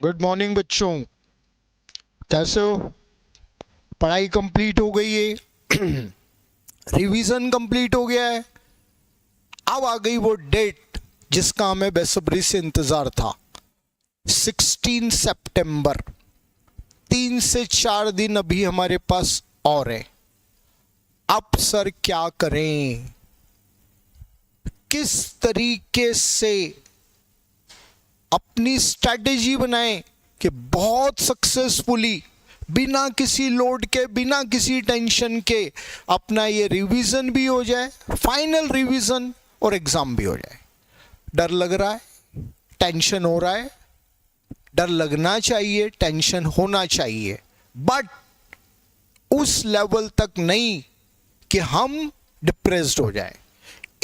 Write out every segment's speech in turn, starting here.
Good morning बच्चों, कैसे हो? पढ़ाई कंप्लीट हो गई है। रिवीजन कंप्लीट हो गया है। अब आ गई वो डेट जिसका हमें बेसब्री से इंतजार था। 16 सितंबर। 3 से 4 दिन अभी हमारे पास और है। अब सर क्या करें, किस तरीके से अपनी स्ट्रैटेजी बनाएं कि बहुत सक्सेसफुली, बिना किसी लोड के, बिना किसी टेंशन के अपना ये रिवीजन भी हो जाए, फाइनल रिवीजन, और एग्जाम भी हो जाए। डर लग रहा है, टेंशन हो रहा है। डर लगना चाहिए, टेंशन होना चाहिए, बट उस लेवल तक नहीं कि हम डिप्रेस्ड हो जाए।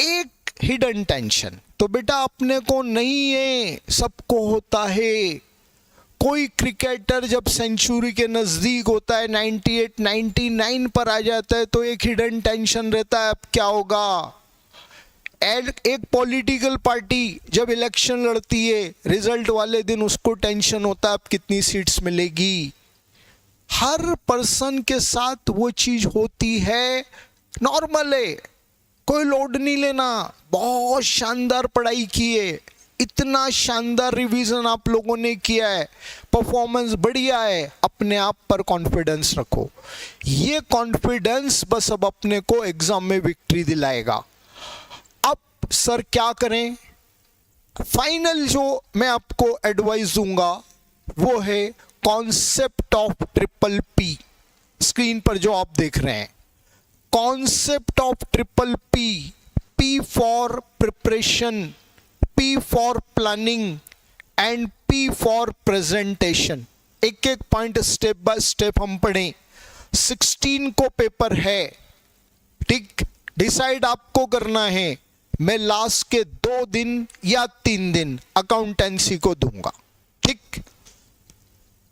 एक हिडन टेंशन तो बेटा अपने को नहीं है, सबको होता है। कोई क्रिकेटर जब सेंचुरी के नजदीक होता है, 98 99 पर आ जाता है, तो एक हिडन टेंशन रहता है अब क्या होगा। एक पॉलिटिकल पार्टी जब इलेक्शन लड़ती है, रिजल्ट वाले दिन उसको टेंशन होता है अब कितनी सीट्स मिलेगी। हर पर्सन के साथ वो चीज होती है, नॉर्मल है, कोई लोड नहीं लेना। बहुत शानदार पढ़ाई की है, इतना शानदार रिवीजन आप लोगों ने किया है, परफॉर्मेंस बढ़िया है, अपने आप पर कॉन्फिडेंस रखो। ये कॉन्फिडेंस बस अब अपने को एग्जाम में विक्ट्री दिलाएगा। अब सर क्या करें? फाइनल जो मैं आपको एडवाइस दूंगा वो है concept of triple P. Screen पर जो आप देख रहे हैं, concept of triple P. P for preparation, P for planning and P for presentation. एक एक पॉइंट स्टेप बाय स्टेप हम पढ़ें। 16 को पेपर है, ठीक? डिसाइड आपको करना है। मैं लास्ट के 2 दिन या 3 दिन अकाउंटेंसी को दूंगा, ठीक?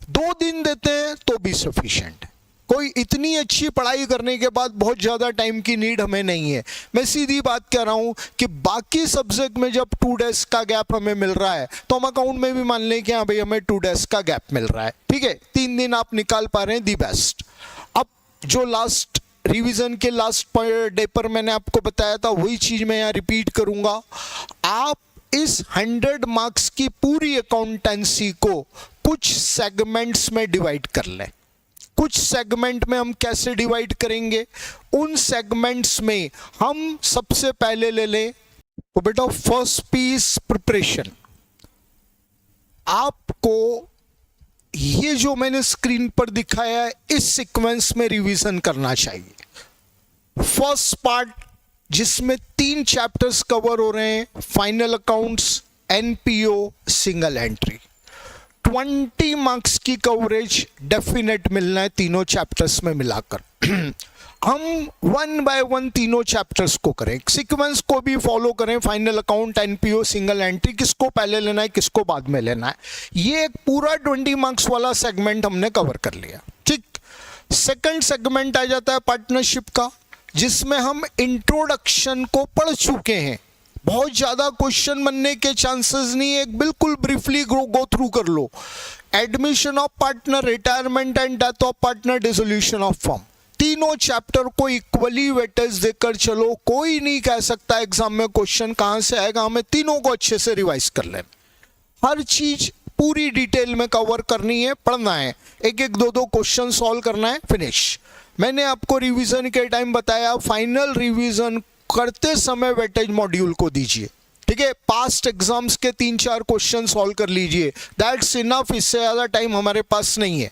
2 दिन देते हैं तो भी सफिशिएंट। कोई इतनी अच्छी पढ़ाई करने के बाद बहुत ज़्यादा टाइम की नीड हमें नहीं है। मैं सीधी बात कह रहा हूं कि बाकी सब्जेक्ट में जब 2 डेज का गैप हमें मिल रहा है, तो हम अकाउंट में भी मान लें कि हाँ भाई हमें 2 डेज का गैप मिल रहा है, ठीक है? 3 दिन आप निकाल पा रहे हैं, दी बेस्ट। अब जो लास्ट रिवीजन के लास्ट डे पर मैंने आपको बताया था, वही चीज़ मैं यहाँ रिपीट करूँगा। आप इस 100 मार्क्स की पूरी अकाउंटेंसी को कुछ सेगमेंट्स में डिवाइड कर लें। कुछ सेगमेंट में हम कैसे डिवाइड करेंगे? उन सेगमेंट्स में हम सबसे पहले ले लें तो बेटा फर्स्ट पीस प्रिपरेशन। आपको ये जो मैंने स्क्रीन पर दिखाया है, इस सीक्वेंस में रिवीजन करना चाहिए। फर्स्ट पार्ट जिसमें 3 चैप्टर्स कवर हो रहे हैं, final accounts, NPO, single entry. 20 marks की कवरेज डेफिनेट मिलना है तीनों चैप्टर्स में मिलाकर। हम 1 बाय 1 तीनों चैप्टर्स को करें, सीक्वेंस को भी फॉलो करें। Final account, NPO, single entry, किसको पहले लेना है, किसको बाद में लेना है, ये एक पूरा 20 मार्क्स वाला सेगमेंट हमने कवर कर लिया, ठीक? सेकंड सेगमेंट आ जाता है पार्टनरशिप का, जिसमें हम इंट्रोडक्शन को पढ़ चुके हैं। बहुत ज़्यादा क्वेश्चन बनने के चांसेस नहीं है, बिल्कुल ब्रीफली गो थ्रू कर लो। Admission of partner, retirement and death of partner, dissolution of firm. तीनों चैप्टर को इक्वली वेटेज देकर चलो। कोई नहीं कह सकता एग्जाम में क्वेश्चन कहाँ से आएगा, हमें तीनों को अच्छे से रिवाइज कर लेना। हर चीज पूरी डिटेल में कवर करनी है, पढ़ना है, एक एक 2 क्वेश्चन सॉल्व करना है, फिनिश। मैंने आपको रिवीजन के टाइम बताया, फाइनल रिवीजन करते समय वेटेज मॉड्यूल को दीजिए, ठीक है? पास्ट एग्जाम्स के 3-4 क्वेश्चन सॉल्व कर लीजिए, दैट्स इनफ। इससे ज़्यादा टाइम हमारे पास नहीं है।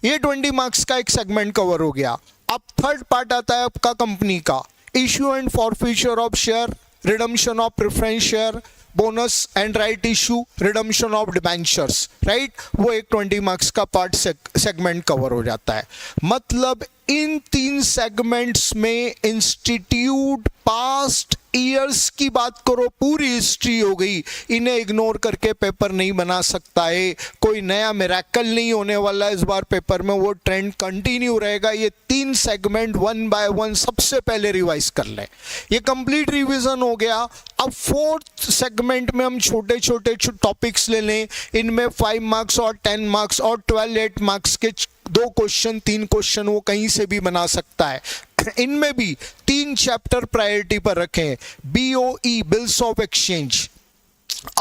ये 20 मार्क्स का एक सेगमेंट कवर हो गया। अब थर्ड पार्ट आता है आपका कंपनी का, issue and forfeiture of share, redemption of preference share, bonus and right issue, redemption of debentures, right? वो एक 20 मार्क्स का पार्ट सेगमेंट कवर हो जाता है। मतलब इन 3 सेगमेंट्स में इंस्टीट्यूट पास्ट ईयर्स की बात करो, पूरी हिस्ट्री हो गई। इन्हें इग्नोर करके पेपर नहीं बना सकता है, कोई नया मिरेकल नहीं होने वाला है इस बार पेपर में, वो ट्रेंड कंटिन्यू रहेगा। ये 3 सेगमेंट 1 बाय 1 सबसे पहले रिवाइज कर लें। ये कंप्लीट रिवीजन हो गया। अब फोर्थ सेगमेंट में हम छोटे छोटे टॉपिक्स ले लें, इनमें 5 मार्क्स और 10 मार्क्स और 12 8 मार्क्स के 2 क्वेश्चन 3 क्वेश्चन वो कहीं से भी बना सकता है। इनमें भी 3 चैप्टर प्रायोरिटी पर रखें, BOE bills of exchange,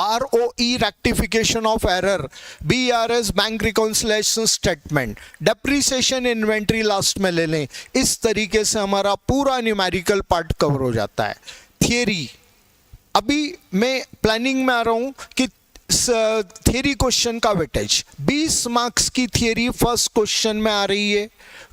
ROE rectification of error, BRS bank reconciliation statement, depreciation inventory last में ले लें। इस तरीके से हमारा पूरा न्यूमेरिकल पार्ट कवर हो जाता है। थियरी, अभी मैं प्लानिंग में आ रहा हूं कि थियरी क्वेश्चन का वेटेज 20 मार्क्स की थियरी फर्स्ट क्वेश्चन में आ रही है।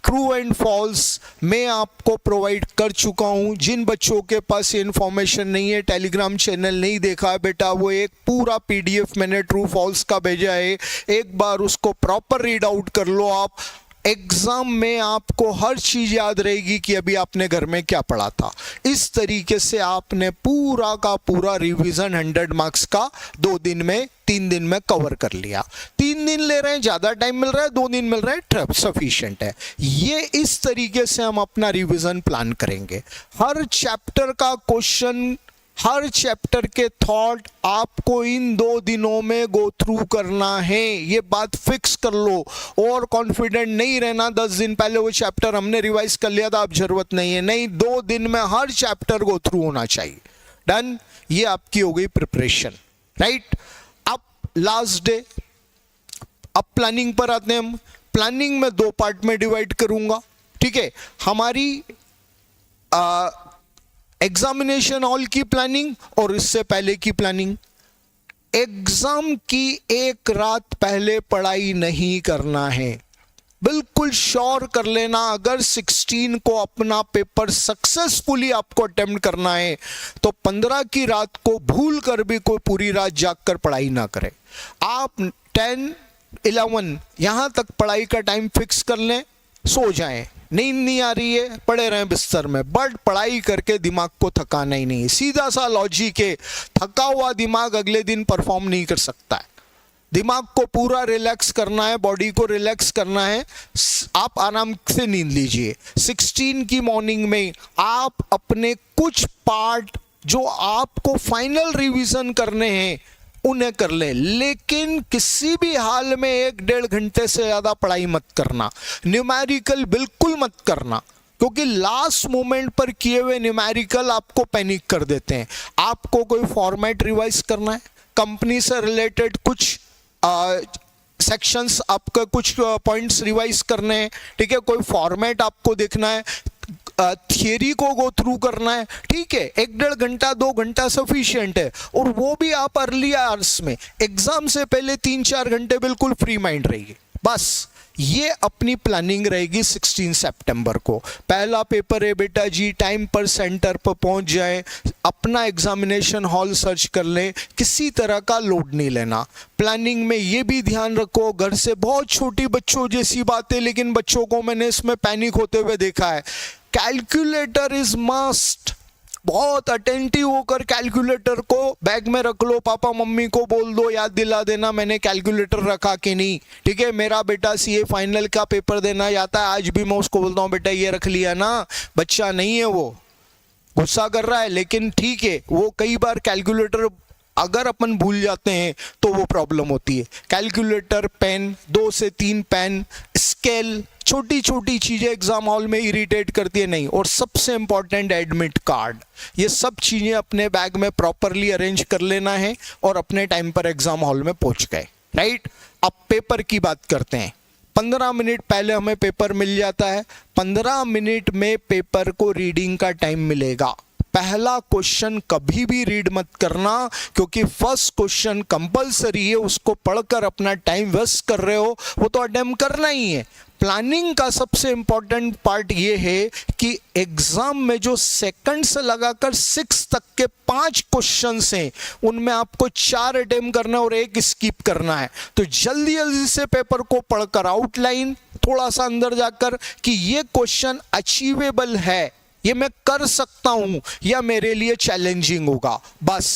ट्रू एंड फॉल्स मैं आपको प्रोवाइड कर चुका हूं। जिन बच्चों के पास ये इन्फॉर्मेशन नहीं है, टेलीग्राम चैनल नहीं देखा है बेटा, वो एक पूरा PDF मैंने ट्रू फॉल्स का भेजा है, एक बार उसको प्रॉपर रीड आउट कर लो आप। एग्जाम में आपको हर चीज याद रहेगी कि अभी आपने घर में क्या पढ़ा था। इस तरीके से आपने पूरा का पूरा रिवीजन 100 मार्क्स का 2 दिन में 3 दिन में कवर कर लिया। 3 दिन ले रहे हैं, ज्यादा टाइम मिल रहा है, 2 दिन मिल रहा है, सफिशिएंट है। ये इस तरीके से हम अपना रिवीजन प्लान करेंगे। हर चैप्टर का क्वेश्चन, हर चैप्टर के थॉट आपको इन 2 दिनों में गो थ्रू करना है, ये बात फिक्स कर लो। और कॉन्फिडेंट नहीं रहना 10 दिन पहले वो चैप्टर हमने रिवाइज कर लिया था, अब जरूरत नहीं है, नहीं, 2 दिन में हर चैप्टर गो थ्रू होना चाहिए। डन, ये आपकी हो गई प्रिपरेशन, राइट। अब लास्ट डे, अब प्लानिंग पर आते हैं हम। प्लानिंग में 2 पार्ट में डिवाइड करूंगा, ठीक है। हमारी एग्जामिनेशन हॉल की प्लानिंग और इससे पहले की प्लानिंग। एग्जाम की एक रात पहले पढ़ाई नहीं करना है, बिल्कुल श्योर कर लेना। अगर 16 को अपना पेपर सक्सेसफुली आपको अटेम्प्ट करना है तो 15 की रात को भूल कर भी कोई पूरी रात जागकर पढ़ाई ना करे। आप 10 11 यहां तक पढ़ाई का टाइम फिक्स कर लें, सो जाएं, नींद नहीं आ रही है पड़े रहें बिस्तर में, बट पढ़ाई करके दिमाग को थकाना ही नहीं। सीधा सा लॉजिक है, थका हुआ दिमाग अगले दिन परफॉर्म नहीं कर सकता है। दिमाग को पूरा रिलैक्स करना है, बॉडी को रिलैक्स करना है, आप आराम से नींद लीजिए। 16 की मॉर्निंग में आप अपने कुछ पार्ट जो आपको फाइनल रिवीजन करने हैं उन्हें कर ले, लेकिन किसी भी हाल में 1-1.5 घंटे से ज्यादा पढ़ाई मत करना। न्यूमेरिकल बिल्कुल मत करना, क्योंकि लास्ट मोमेंट पर किए हुए न्यूमेरिकल आपको पैनिक कर देते हैं। आपको कोई फॉर्मेट रिवाइज करना है, कंपनी से रिलेटेड कुछ सेक्शंस, आपका कुछ पॉइंट्स रिवाइज करने हैं, ठीक है, कोई फॉर्मेट आपको देखना है, थियरी को गो थ्रू करना है, ठीक है, 1-1.5 घंटा 2 घंटा सफिशिएंट है। और वो भी आप अर्ली आवर्स में, एग्जाम से पहले 3-4 घंटे बिल्कुल फ्री माइंड रहिए। बस ये अपनी प्लानिंग रहेगी। 16 सितंबर को पहला पेपर है बेटा जी, टाइम पर सेंटर पर पहुंच जाएं, अपना एग्जामिनेशन हॉल सर्च कर लें, किसी तरह का लोड नहीं लेना। प्लानिंग में ये भी ध्यान रखो, घर से बहुत छोटी बच्चों जैसी बातें, लेकिन बच्चों को मैंने इसमें पैनिक होते हुए देखा है। कैलकुलेटर इज मस्ट, बहुत अटेंटिव होकर कैलकुलेटर को बैग में रख लो, पापा मम्मी को बोल दो, याद दिला देना मैंने कैलकुलेटर रखा कि नहीं, ठीक है। मेरा बेटा CA फाइनल का पेपर देना जाता है, आज भी मैं उसको बोलता हूँ बेटा ये रख लिया ना, बच्चा नहीं है वो, गुस्सा कर रहा है, लेकिन ठीक है, वो कई बार कैलकुलेटर अगर अपन भूल जाते हैं तो वो प्रॉब्लम होती है। कैलकुलेटर, पेन, 2 से 3 पेन, स्केल, छोटी छोटी चीजें एग्जाम हॉल में इरिटेट करती है नहीं। और सबसे इंपॉर्टेंट एडमिट कार्ड, ये सब चीजें अपने बैग में प्रॉपरली अरेंज कर लेना है और अपने टाइम पर एग्जाम हॉल में पहुंच गए, राइट। अब पेपर की बात करते हैं। 15 मिनट पहले हमें पेपर मिल जाता है, 15 मिनट में पेपर को रीडिंग का टाइम मिलेगा। पहला क्वेश्चन कभी भी रीड मत करना, क्योंकि फर्स्ट क्वेश्चन कंपलसरी है, उसको पढ़कर अपना टाइम वेस्ट कर रहे हो, वो तो अटेम्प्ट करना ही है। प्लानिंग का सबसे इंपॉर्टेंट पार्ट ये है कि एग्जाम में जो सेकंड से लगाकर 6 तक के 5 क्वेश्चंस हैं, उनमें आपको 4 अटेम्प्ट करना है और 1 स्किप करना है। तो जल्दी जल्दी से पेपर को पढ़कर आउटलाइन थोड़ा सा अंदर जाकर कि ये क्वेश्चन अचीवेबल है, ये मैं कर सकता हूं या मेरे लिए चैलेंजिंग होगा। बस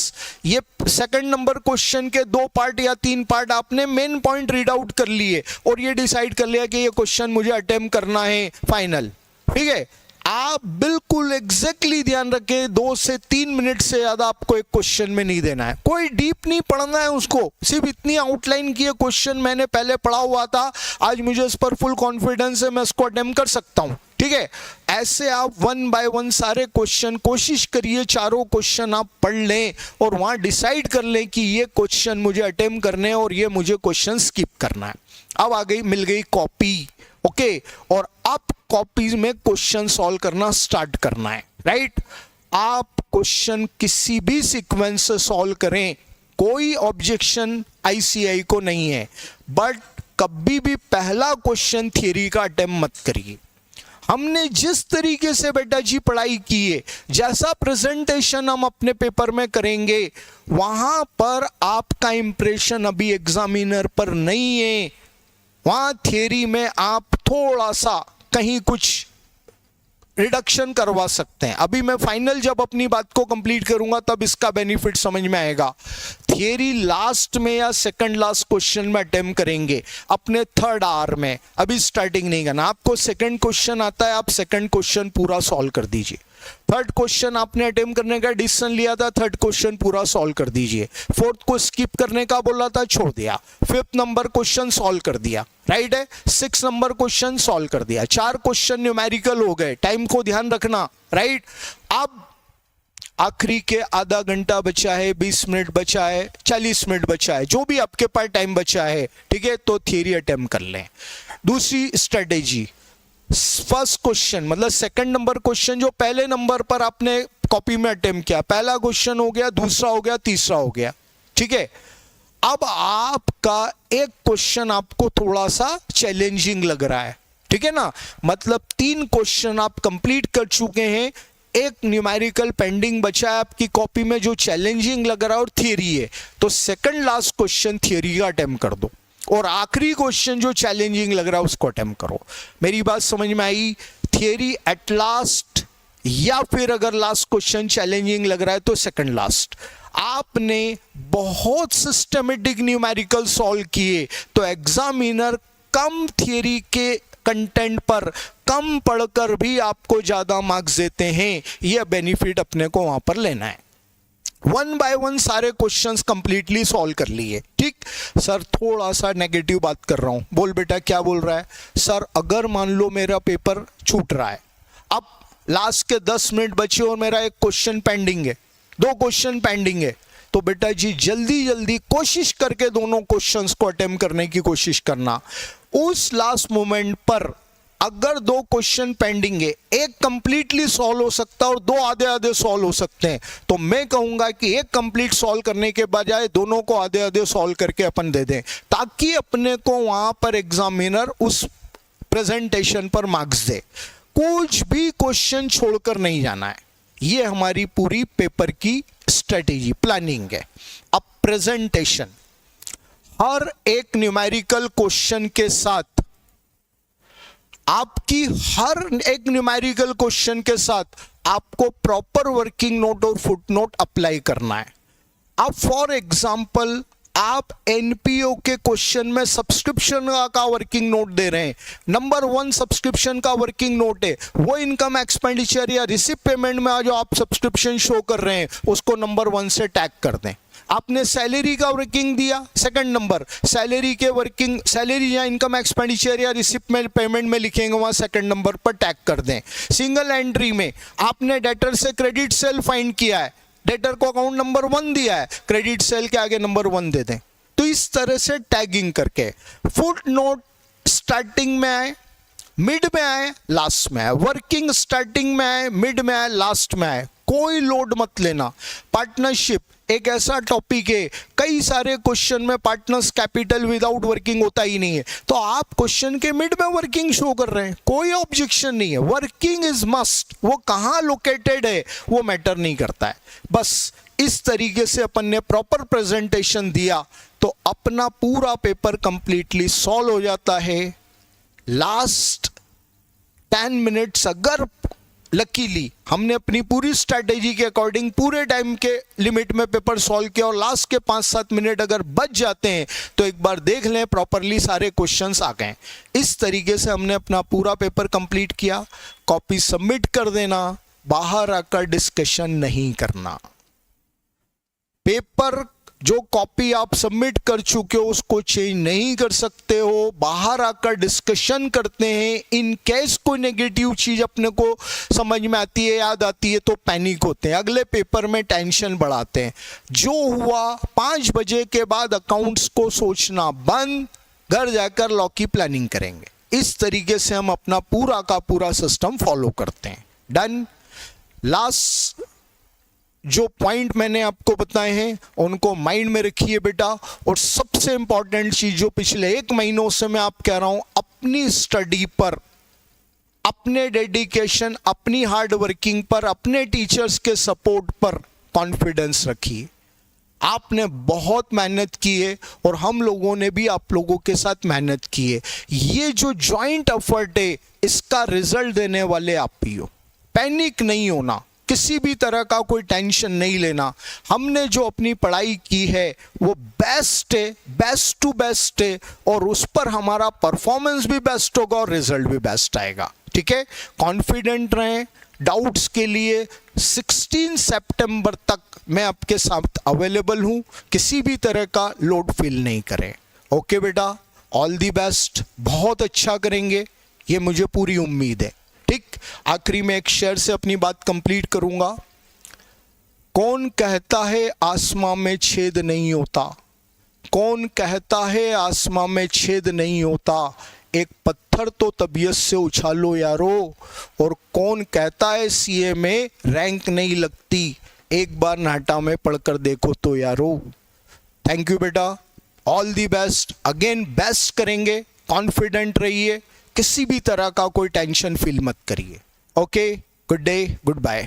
ये सेकंड नंबर क्वेश्चन के 2 पार्ट या 3 पार्ट आपने मेन पॉइंट रीड आउट कर लिए और ये डिसाइड कर लिया कि ये क्वेश्चन मुझे अटेम्प्ट करना है फाइनल, ठीक है। आप बिल्कुल एग्जैक्टली ध्यान रखें, 2 से 3 मिनट से ज्यादा आपको एक क्वेश्चन में नहीं देना है, कोई डीप नहीं पढ़ना है उसको, सिर्फ इतनी आउटलाइन की क्वेश्चन मैंने पहले पढ़ा हुआ था, आज मुझे इस पर फुल कॉन्फिडेंस है, मैं इसको अटेम्प्ट कर सकता हूं, ठीक है। ऐसे आप 1 बाय 1 सारे क्वेश्चन कोशिश करिए, चारों क्वेश्चन आप पढ़ लें और वहां डिसाइड कर लें कि ये क्वेश्चन मुझे अटेम्प्ट करने हैं और ये मुझे क्वेश्चन स्किप करना है। अब आ गई, मिल गई कॉपी, ओके, और अब कॉपीज में क्वेश्चन सॉल्व करना स्टार्ट करना है, राइट। आप क्वेश्चन किसी भी सीक्वेंस से सॉल्व करें, कोई ऑब्जेक्शन आईसीआई को नहीं है, बट कभी भी पहला क्वेश्चन थ्योरी का अटेम्प्ट मत करिए। हमने जिस तरीके से बेटा जी पढ़ाई की है, जैसा प्रेजेंटेशन हम अपने पेपर में करेंगे, वहां पर आपका इंप्रेशन अभी एग्जामिनर पर नहीं है। वहां थियरी में आप थोड़ा सा कहीं कुछ रिडक्शन करवा सकते हैं। अभी मैं फाइनल जब अपनी बात को कंप्लीट करूंगा तब इसका बेनिफिट समझ में आएगा। थियरी लास्ट में या सेकंड लास्ट क्वेश्चन में अटेम्प्ट करेंगे अपने थर्ड आवर में, अभी स्टार्टिंग नहीं करना। आपको सेकंड क्वेश्चन आता है, आप सेकंड क्वेश्चन पूरा सॉल्व कर दीजिए। थर्ड क्वेश्चन आपने अटेम्प्ट करने का डिसीजन लिया था, थर्ड क्वेश्चन पूरा सॉल्व कर दीजिए। फोर्थ को स्किप करने का बोला था, छोड़ दिया। फिफ्थ नंबर क्वेश्चन सॉल्व कर दिया, राइट है। 6 नंबर क्वेश्चन सॉल्व कर दिया। 4 क्वेश्चन न्यूमेरिकल हो गए, टाइम को ध्यान रखना, राइट। अब आखिरी के आधा घंटा बचा है, 20 मिनट बचा है, 40 मिनट बचा है, जो भी आपके पास टाइम बचा है, ठीक है, तो थियरी अटेम्प्ट कर लें। दूसरी स्ट्रेटेजी, फर्स्ट क्वेश्चन मतलब सेकंड नंबर क्वेश्चन जो पहले नंबर पर आपने कॉपी में अटेम्प्ट किया, पहला क्वेश्चन हो गया, दूसरा हो गया, तीसरा हो गया, ठीक है। अब आपका एक क्वेश्चन आपको थोड़ा सा चैलेंजिंग लग रहा है, ठीक है ना, मतलब 3 क्वेश्चन आप कंप्लीट कर चुके हैं, एक न्यूमेरिकल पेंडिंग बचा है आपकी कॉपी में जो चैलेंजिंग लग रहा है और थियरी है, तो सेकंड लास्ट क्वेश्चन थियरी का अटेम्प्ट कर दो और आखिरी क्वेश्चन जो चैलेंजिंग लग रहा है उसको अटेम्प्ट करो। मेरी बात समझ में आई? थियरी एट लास्ट, या फिर अगर लास्ट क्वेश्चन चैलेंजिंग लग रहा है तो सेकंड लास्ट। आपने बहुत सिस्टमेटिक न्यूमेरिकल सॉल्व किए तो एग्जामिनर कम थियरी के कंटेंट पर कम पढ़कर भी आपको ज्यादा मार्क्स देते हैं। यह बेनिफिट अपने को वहां पर लेना है। 1 बाय 1 सारे क्वेश्चंस कंप्लीटली सॉल्व कर लिए, ठीक। सर थोड़ा सा नेगेटिव बात कर रहा हूं, बोल बेटा क्या बोल रहा है? सर अगर मान लो मेरा पेपर छूट रहा है, अब लास्ट के 10 मिनट बचे और मेरा एक क्वेश्चन पेंडिंग है, 2 क्वेश्चन पेंडिंग है, तो बेटा जी जल्दी जल्दी कोशिश करके दोनों क्वेश्चंस को अटेम्प्ट करने की कोशिश करना। उस लास्ट मोमेंट पर अगर 2 क्वेश्चन पेंडिंग है, एक कंप्लीटली सॉल्व हो सकता है और 2 आधे आधे सॉल्व हो सकते हैं, तो मैं कहूंगा कि एक कंप्लीट सॉल्व करने के बजाय दोनों को आधे आधे सॉल्व करके अपन दे दें, ताकि अपने को वहां पर एग्जामिनर उस प्रेजेंटेशन पर मार्क्स दे। कुछ भी क्वेश्चन छोड़कर नहीं जाना है। ये हमारी पूरी पेपर की स्ट्रेटेजी प्लानिंग है। अब प्रेजेंटेशन, हर एक न्यूमेरिकल क्वेश्चन के साथ आपकी हर एक न्यूमेरिकल क्वेश्चन के साथ आपको प्रॉपर वर्किंग नोट और फुटनोट अप्लाई करना है। अब फॉर एग्जांपल आप एनपीओ के क्वेश्चन में सब्सक्रिप्शन का वर्किंग नोट दे रहे हैं, नंबर 1 सब्सक्रिप्शन का वर्किंग नोट है, वो इनकम एक्सपेंडिचर या रिसिप्ट पेमेंट में जो आप सब्सक्रिप्शन शो कर रहे हैं उसको नंबर 1 से टैग कर दें। आपने सैलरी का वर्किंग दिया, सेकंड नंबर सैलरी के वर्किंग, सैलरी या इनकम एक्सपेंडिचर या रिसिप्ट में पेमेंट में लिखेंगे वहां सेकंड नंबर पर टैग कर दें। सिंगल एंट्री में आपने डेटर से क्रेडिट सेल फाइंड किया है, डेटर को अकाउंट नंबर 1 दिया है, क्रेडिट सेल के आगे नंबर 1 दे दें। तो इस तरह से टैगिंग करके फुट नोट स्टार्टिंग में आए, मिड में आए, लास्ट में आए, वर्किंग स्टार्टिंग में आए, मिड में आए, लास्ट में आए, कोई लोड मत लेना। पार्टनरशिप एक ऐसा टॉपिक है, कई सारे क्वेश्चन में पार्टनर्स कैपिटल विदाउट वर्किंग होता ही नहीं है, तो आप क्वेश्चन के मिड में वर्किंग शो कर रहे हैं, कोई ऑब्जेक्शन नहीं है। वर्किंग इज मस्ट, वो कहां लोकेटेड है वो मैटर नहीं करता है। बस इस तरीके से अपन ने प्रॉपर प्रेजेंटेशन दिया तो अपना पूरा पेपर कंप्लीटली सॉल्व हो जाता है। लास्ट 10 मिनट्स अगर लकीली हमने अपनी पूरी स्ट्रैटेजी के अकॉर्डिंग पूरे टाइम के लिमिट में पेपर सॉल्व किया और लास्ट के 5-7 मिनट अगर बच जाते हैं तो एक बार देख लें प्रॉपरली सारे क्वेश्चंस आ गए। इस तरीके से हमने अपना पूरा पेपर कंप्लीट किया। कॉपी सबमिट कर देना, बाहर आकर डिस्कशन नहीं करना। पेपर जो कॉपी आप सबमिट कर चुके हो उसको चेंज नहीं कर सकते हो, बाहर आकर डिस्कशन करते हैं। इन केस कोई नेगेटिव चीज अपने को समझ में आती है, याद आती है तो पैनिक होते हैं, अगले पेपर में टेंशन बढ़ाते हैं। जो हुआ 5 बजे के बाद अकाउंट्स को सोचना बंद, घर जाकर लॉ की प्लानिंग करेंगे। इस तरीके से हम अपना पूरा का पूरा सिस्टम फॉलो करते हैं। डन। लास्ट जो पॉइंट मैंने आपको बताए हैं उनको माइंड में रखिए बेटा। और सबसे इंपॉर्टेंट चीज जो पिछले 1 महीनों से मैं आप कह रहा हूं, अपनी स्टडी पर, अपने डेडिकेशन, अपनी हार्ड वर्किंग पर, अपने टीचर्स के सपोर्ट पर कॉन्फिडेंस रखिए। आपने बहुत मेहनत की है और हम लोगों ने भी आप लोगों के साथ मेहनत की है। ये जो जॉइंट एफर्ट है इसका रिजल्ट देने वाले आप ही हो। पैनिक नहीं होना, किसी भी तरह का कोई टेंशन नहीं लेना। हमने जो अपनी पढ़ाई की है वो बेस्ट है, बेस्ट टू बेस्ट है और उस पर हमारा परफॉर्मेंस भी बेस्ट होगा और रिजल्ट भी बेस्ट आएगा। ठीक है, कॉन्फिडेंट रहें। डाउट्स के लिए 16 सितंबर तक मैं आपके साथ अवेलेबल हूं, किसी भी तरह का लोड फील नहीं करें। ओके बेटा, ऑल दी बेस्ट, बहुत अच्छा करेंगे ये मुझे पूरी उम्मीद है। ठीक, आखिरी में एक शेर से अपनी बात कंप्लीट करूंगा। कौन कहता है आसमां में छेद नहीं होता, कौन कहता है आसमां में छेद नहीं होता, एक पत्थर तो तबीयत से उछालो यारो, और कौन कहता है सीए में रैंक नहीं लगती, एक बार नाटा में पढ़कर देखो तो यारो। थैंक यू बेटा, all the best. Again best करेंगे, कॉन्फिडेंट रहिए, किसी भी तरह का कोई टेंशन फील मत करिए। Okay, good day, good bye.